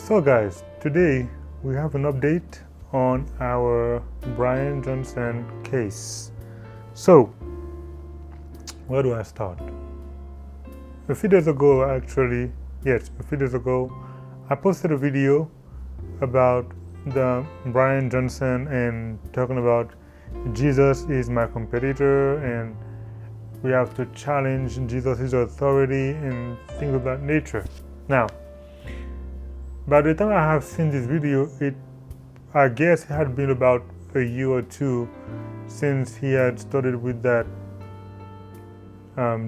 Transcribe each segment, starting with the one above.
So guys, today we have an update on our Bryan Johnson case. So, where do I start? A few days ago, I posted a video about the Bryan Johnson and talking about Jesus is my competitor and we have to challenge Jesus' authority and things of that nature. Now, by the time I have seen this video, I guess it had been about a year or two since he had started with that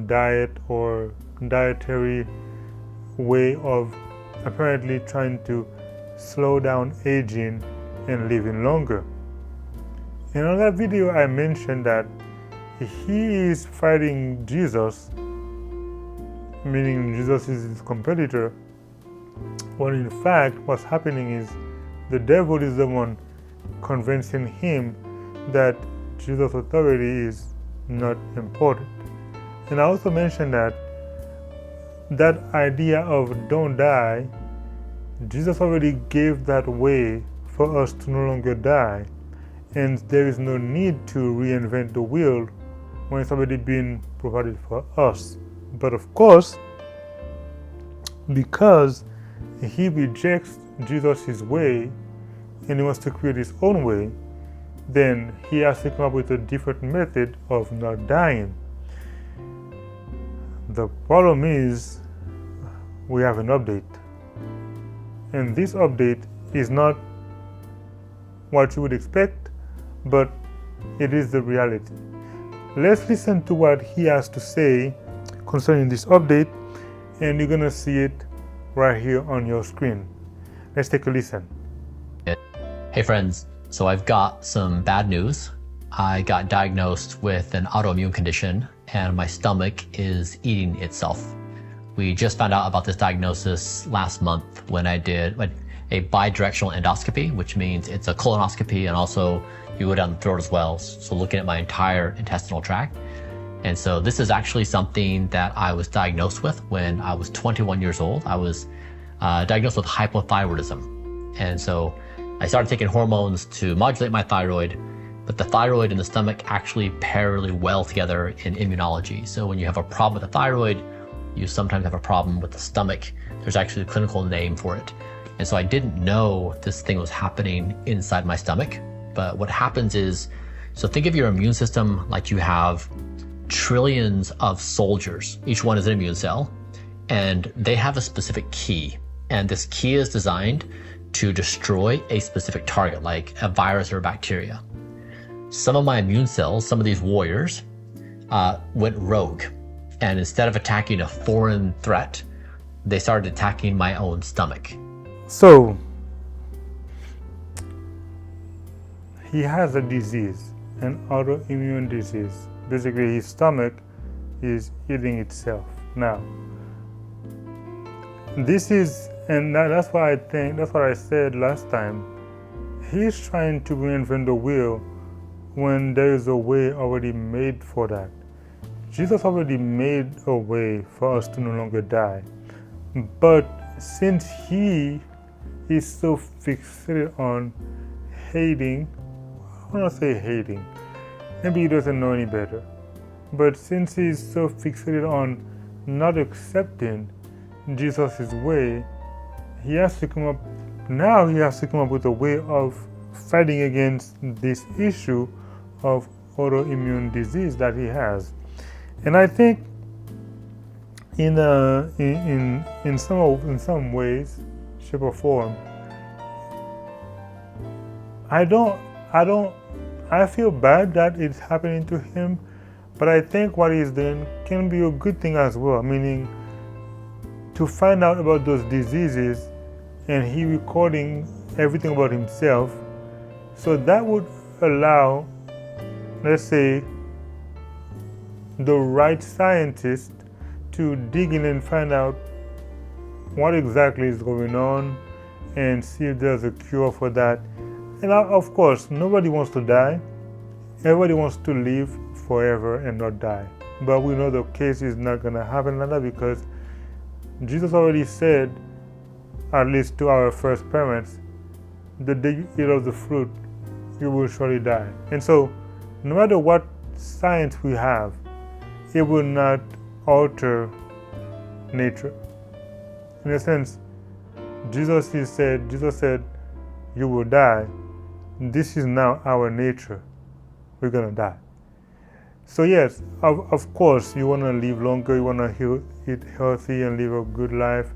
diet or dietary way of apparently trying to slow down aging and living longer. And on that video, I mentioned that he is fighting Jesus, meaning Jesus is his competitor, when in fact what's happening is the devil is the one convincing him that Jesus' authority is not important. And I also mentioned that idea of don't die, Jesus already gave that way for us to no longer die, and there is no need to reinvent the wheel when it's already been provided for us. But of course, because he rejects Jesus' way and he wants to create his own way, then he has to come up with a different method of not dying. The problem is we have an update, and this update is not what you would expect, but it is the reality. Let's listen to what he has to say concerning this update, and you're gonna see it right here on your screen. Let's take a listen. Hey friends, so I've got some bad news. I got diagnosed with an autoimmune condition and my stomach is eating itself. We just found out about this diagnosis last month when I did a bidirectional endoscopy, which means it's a colonoscopy and also you go down the throat as well. So looking at my entire intestinal tract. And so this is actually something that I was diagnosed with when I was 21 years old. I was diagnosed with hypothyroidism. And so I started taking hormones to modulate my thyroid, but the thyroid and the stomach actually pair really well together in immunology. So when you have a problem with the thyroid, you sometimes have a problem with the stomach. There's actually a clinical name for it. And so I didn't know this thing was happening inside my stomach. But what happens is, so think of your immune system like you have trillions of soldiers. Each one is an immune cell, and they have a specific key. And this key is designed to destroy a specific target, like a virus or a bacteria. Some of my immune cells, some of these warriors, went rogue. And instead of attacking a foreign threat, they started attacking my own stomach. So, he has a disease, an autoimmune disease. Basically, his stomach is eating itself. Now, that's what I said last time. He's trying to reinvent the wheel when there is a way already made for that. Jesus already made a way for us to no longer die. But since he is so fixated on hating, I don't want to say hating, maybe he doesn't know any better. But since he's so fixated on not accepting Jesus' way, he has to come up with a way of fighting against this issue of autoimmune disease that he has. And I think in some ways, shape or form, I feel bad that it's happening to him, but I think what he's doing can be a good thing as well, meaning to find out about those diseases and he recording everything about himself. So that would allow, let's say, the right scientist to dig in and find out what exactly is going on and see if there's a cure for that. And of course, nobody wants to die. Everybody wants to live forever and not die. But we know the case is not going to happen like that because Jesus already said at least to our first parents, the day you eat of the fruit, you will surely die. And so, no matter what science we have, it will not alter nature. In a sense, Jesus said, you will die. This is now our nature. We're going to die. So yes, of course, you want to live longer, you want to eat healthy and live a good life.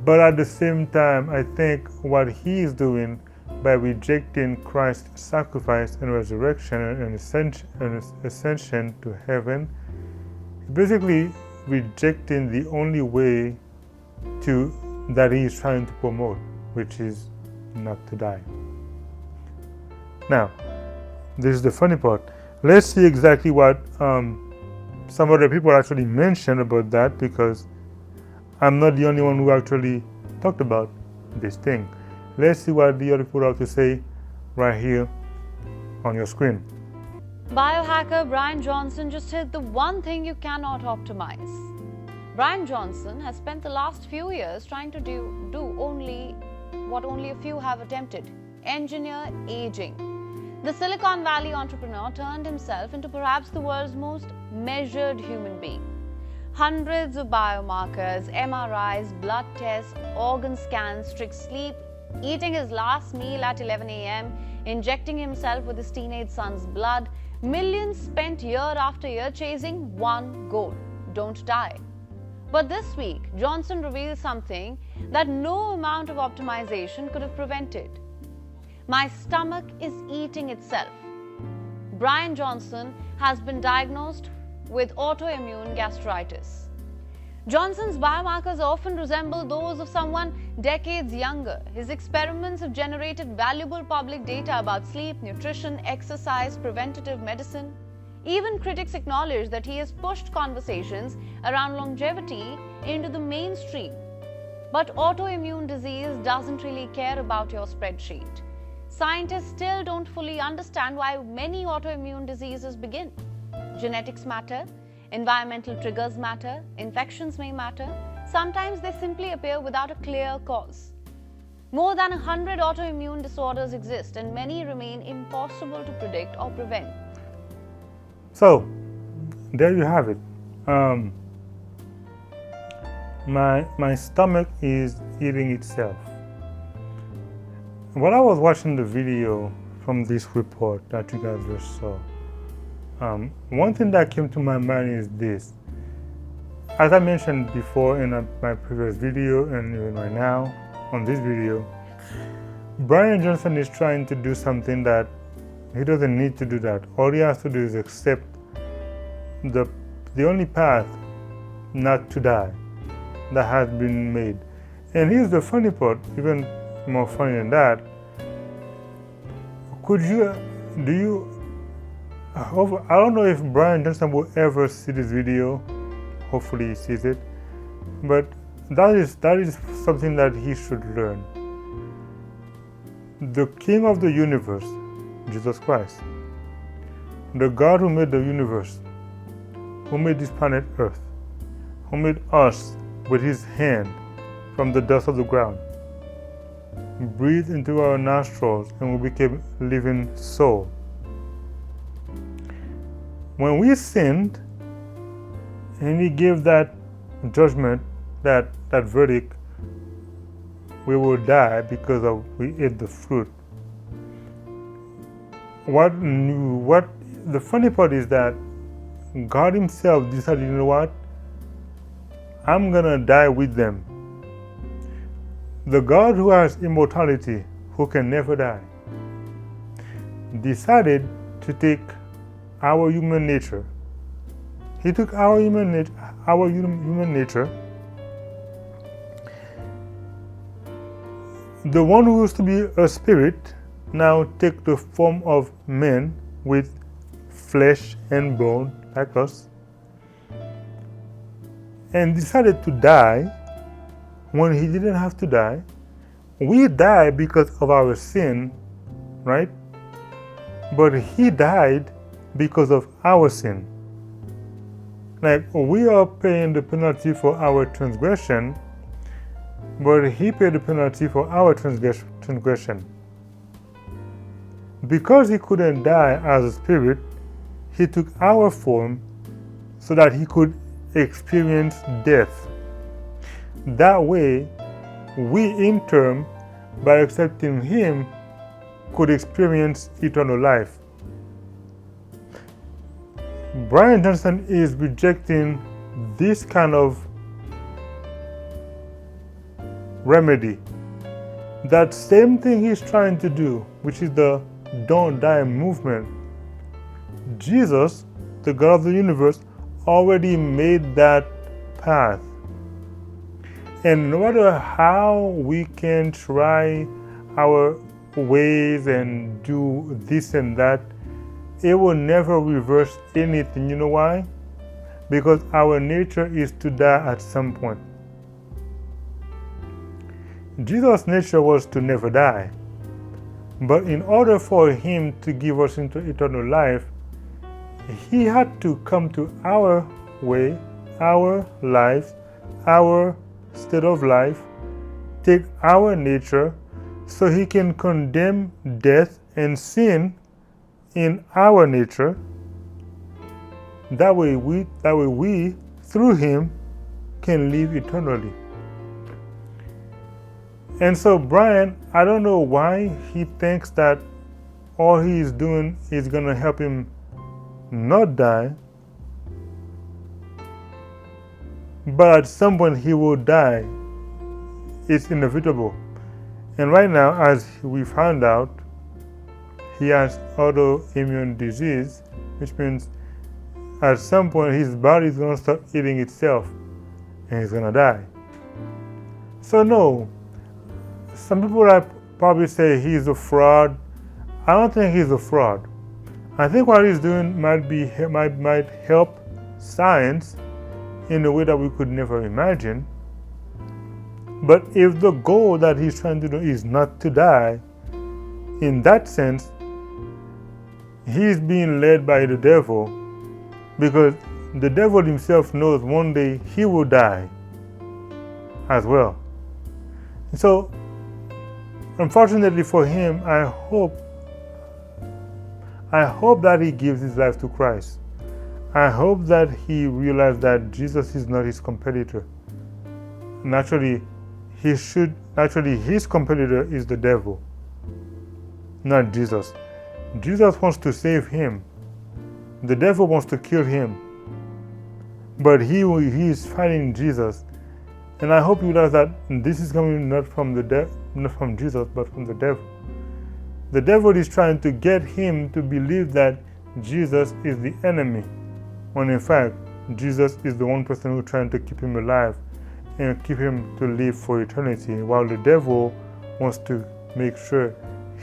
But at the same time, I think what he is doing by rejecting Christ's sacrifice and resurrection and ascension to heaven, basically rejecting the only way that he is trying to promote, which is not to die. Now, this is the funny part. Let's see exactly what some other people actually mentioned about that, because I'm not the only one who actually talked about this thing. Let's see what the other people have to say right here on your screen. Biohacker Bryan Johnson just hit the one thing you cannot optimize. Bryan Johnson has spent the last few years trying to do only what only a few have attempted: engineer aging. The Silicon Valley entrepreneur turned himself into perhaps the world's most measured human being. Hundreds of biomarkers, MRIs, blood tests, organ scans, strict sleep, eating his last meal at 11 a.m., injecting himself with his teenage son's blood, millions spent year after year chasing one goal: don't die. But this week, Johnson revealed something that no amount of optimization could have prevented. My stomach is eating itself. Bryan Johnson has been diagnosed with autoimmune gastritis. Johnson's biomarkers often resemble those of someone decades younger. His experiments have generated valuable public data about sleep, nutrition, exercise, preventative medicine. Even critics acknowledge that he has pushed conversations around longevity into the mainstream. But autoimmune disease doesn't really care about your spreadsheet. Scientists still don't fully understand why many autoimmune diseases begin. Genetics matter, environmental triggers matter, infections may matter. Sometimes they simply appear without a clear cause. More than 100 autoimmune disorders exist, and many remain impossible to predict or prevent. So, there you have it. My stomach is eating itself. While I was watching the video from this report that you guys just saw, one thing that came to my mind is this. As I mentioned before in my previous video and even right now on this video, Bryan Johnson is trying to do something that he doesn't need to do. That all he has to do is accept the only path not to die that has been made. And here's the funny part, even more funny than that. I don't know if Bryan Johnson will ever see this video. Hopefully he sees it. But that is something that he should learn. The King of the universe, Jesus Christ, the God who made the universe, who made this planet Earth, who made us with his hand from the dust of the ground, breathed into our nostrils and we became living soul. When we sinned and he gave that judgment, that verdict, we will die because we ate the fruit. The funny part is that God himself decided, you know what? I'm gonna die with them. The God who has immortality, who can never die, decided to take our human nature. He took our human nature. The one who used to be a spirit now take the form of man with flesh and bone like us, and decided to die when he didn't have to die. We die because of our sin, right? But he died because of our sin. Like, we are paying the penalty for our transgression, but he paid the penalty for our transgression. Because he couldn't die as a spirit, he took our form so that he could experience death. That way, we in turn, by accepting him, could experience eternal life. Bryan Johnson is rejecting this kind of remedy. That same thing he's trying to do, which is the don't die movement. Jesus, the God of the universe, already made that path. And no matter how we can try our ways and do this and that, it will never reverse anything. You know why? Because our nature is to die at some point. Jesus' nature was to never die. But in order for him to give us into eternal life, he had to come to our way, our lives, our state of life, take our nature, so he can condemn death and sin in our nature. That way we, through him, can live eternally. And so Bryan, I don't know why he thinks that all he is doing is going to help him not die, but at some point he will die. It's inevitable. And right now, as we found out, he has autoimmune disease, which means at some point his body is going to start eating itself and he's going to die. So no, some people probably say he's a fraud. I don't think he's a fraud. I think what he's doing might help science in a way that we could never imagine. But if the goal that he's trying to do is not to die, in that sense, he's being led by the devil, because the devil himself knows one day he will die as well. So, unfortunately for him, I hope that he gives his life to Christ. I hope that he realizes that Jesus is not his competitor. Naturally, his competitor is the devil, not Jesus. Jesus wants to save him. The devil wants to kill him. But he is fighting Jesus. And I hope you realize that this is coming not from Jesus, but from the devil. The devil is trying to get him to believe that Jesus is the enemy, when in fact, Jesus is the one person who's trying to keep him alive and keep him to live for eternity, while the devil wants to make sure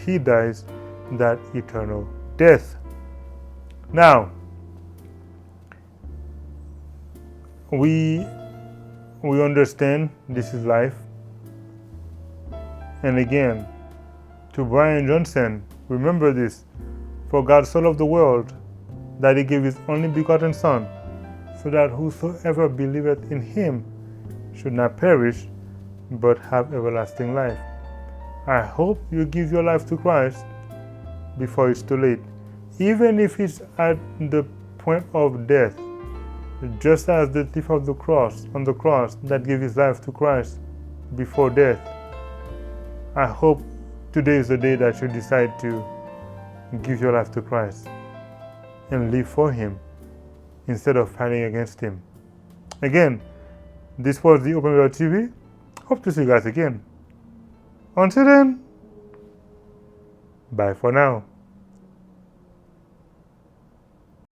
he dies that eternal death. Now, we understand this is life. And again, to Bryan Johnson, remember this: for God so loved the world that he gave his only begotten Son, so that whosoever believeth in him should not perish, but have everlasting life. I hope you give your life to Christ before it's too late, even if it's at the point of death, just as the thief on the cross that gave his life to Christ before death. I hope today is the day that you decide to give your life to Christ and live for him instead of fighting against him. Again, this was the Open Bible TV. Hope to see you guys again. Until then, bye for now.